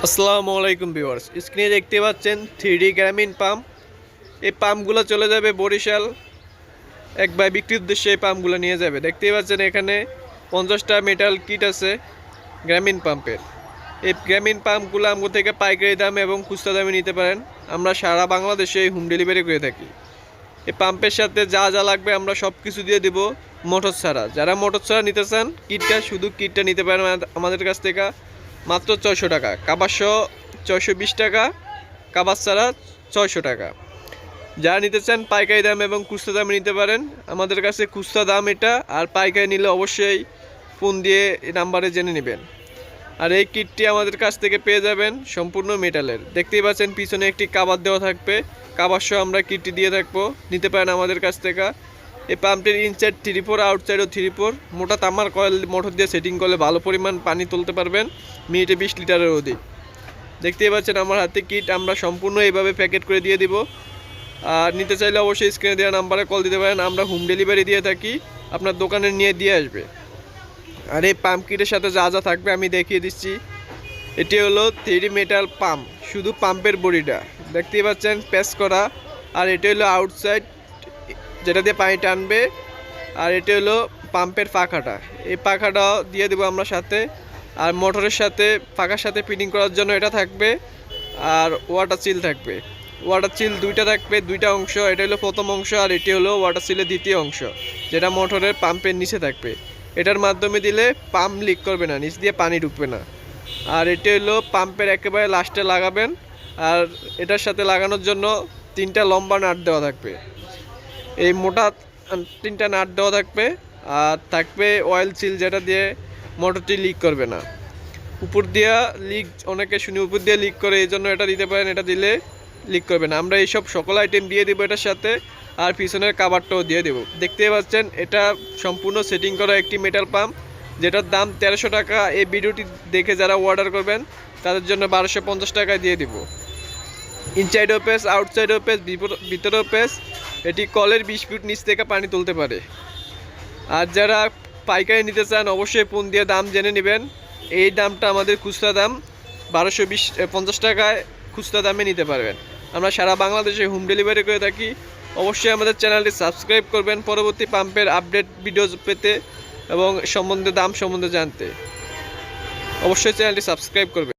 আসসালামু আলাইকুম ভিউয়ার্স, স্ক্রিনে দেখতে পাচ্ছেন 3D গ্রামীণ পাম্প। এই পাম্পগুলো চলে যাবে বরিশাল। এক ভাই বিক্রির উদ্দেশ্যে এই পাম্পগুলো নিয়ে যাবে। দেখতেই পাচ্ছেন এখানে 50টা মেটাল কিট আছে গ্রামীণ পাম্পের। এই গ্রামীণ পাম্পগুলো আমগো থেকে পাইকারি দামে এবং খুচরা দামে নিতে পারেন। আমরা সারা বাংলাদেশে হোম ডেলিভারি করে থাকি। এই পাম্পের সাথে যা যা লাগবে আমরা সব কিছু দিয়ে দেবো, মোটর ছাড়া। যারা মোটর ছাড়া নিতে চান কিটটা, শুধু কিটটা নিতে পারেন আমাদের কাছ থেকে মাত্র 600 টাকা। কাবার সহ 620 টাকা, কাবার ছাড়া 600 টাকা। যারা নিতে চান পাইকারি দাম এবং খুচরা দামে নিতে পারেন। আমাদের কাছে খুচরা দাম এটা, আর পাইকারি নিলে অবশ্যই ফোন দিয়ে এই নাম্বারে জেনে নেবেন। আর এই কিটটি আমাদের কাছ থেকে পেয়ে যাবেন সম্পূর্ণ মেটালের। দেখতেই পাচ্ছেন পিছনে একটি কাবার দেওয়া থাকবে, কাবার সহ আমরা কিটটি দিয়ে থাকবো, নিতে পারেন আমাদের কাছ থেকে। এই পাম্পটির ইনসাইড 3-4, আউটসাইডও 3-4। মোটা তামার কয়েল মোটর দিয়ে সেটিং করলে ভালো পরিমাণ পানি তুলতে পারবেন, মিনিটে 20 লিটারের অধিক। দেখতেই পাচ্ছেন আমার হাতে কিট আমরা সম্পূর্ণ এইভাবে প্যাকেট করে দিয়ে দিব। আর নিতে চাইলে অবশ্যই স্ক্রিনে দেওয়া নাম্বারে কল দিতে পারেন। আমরা হোম ডেলিভারি দিয়ে থাকি, আপনার দোকানে নিয়ে দিয়ে আসবে। আর এই পাম্প কিটের সাথে যা যা থাকবে আমি দেখিয়ে দিচ্ছি। এটি হলো 3D মেটাল পাম্প, শুধু পাম্পের বডিটা দেখতেই পাচ্ছেন প্যাচ করা। আর এটি হলো আউটসাইড, যেটা দিয়ে পানি টানবে। আর এটি হলো পাম্পের পাখাটা, এই পাখাটাও দিয়ে দেবো আমরা সাথে। আর মোটরের সাথে পাখার সাথে ফিটিং করার জন্য এটা থাকবে। আর ওয়াটার সিল থাকবে, ওয়াটার সিল দুইটা থাকবে, দুইটা অংশ। এটা হলো প্রথম অংশ, আর এটি হলো ওয়াটার সিলের দ্বিতীয় অংশ, যেটা মোটরের পাম্পের নিচে থাকবে। এটার মাধ্যমে দিলে পাম্প লিক করবে না, নিচ দিয়ে পানি ঢুকবে না। আর এটি হলো পাম্পের একেবারে লাস্টে লাগাবেন। আর এটার সাথে লাগানোর জন্য 3টা লম্বা নাট দেওয়া থাকবে, এই মোটা 3টা নাট দেওয়া থাকবে। আর থাকবে অয়েল সিল, যেটা দিয়ে মোটরটি লিক করবে না। উপর দিয়া লিক, অনেকে শুনি উপর দিয়ে লিক করে, এই জন্য এটা দিতে পারেন, এটা দিলে লিক করবে না। আমরা এইসব সকল আইটেম দিয়ে দেবো এটার সাথে। আর পিছনের কাভারটাও দিয়ে দেবো। দেখতেই পাচ্ছেন এটা সম্পূর্ণ সেটিং করা একটি মেটাল পাম্প, যেটার দাম 1300 টাকা। এই ভিডিওটি দেখে যারা অর্ডার করবেন তাদের জন্য 1250 টাকায় দিয়ে দিব। ইনসাইড ওপেস, আউটসাইড ওপেস, ভিতরে ওপেস। এটি কলের 20 ফিট নিচ থেকে পানি তুলতে পারে। আর যারা পাইকারি নিতে চান অবশ্যই ফোন দিয়ে দাম জেনে নেবেন। এই দামটা আমাদের খুচরা দাম 1250 টাকায় খুচরা দামে নিতে পারবেন। আমরা সারা বাংলাদেশে হোম ডেলিভারি করে থাকি। অবশ্যই আমাদের চ্যানেলটি সাবস্ক্রাইব করবেন পরবর্তী পাম্পের আপডেট ভিডিও পেতে এবং দাম সম্বন্ধে জানতে। অবশ্যই চ্যানেলটি সাবস্ক্রাইব করবেন।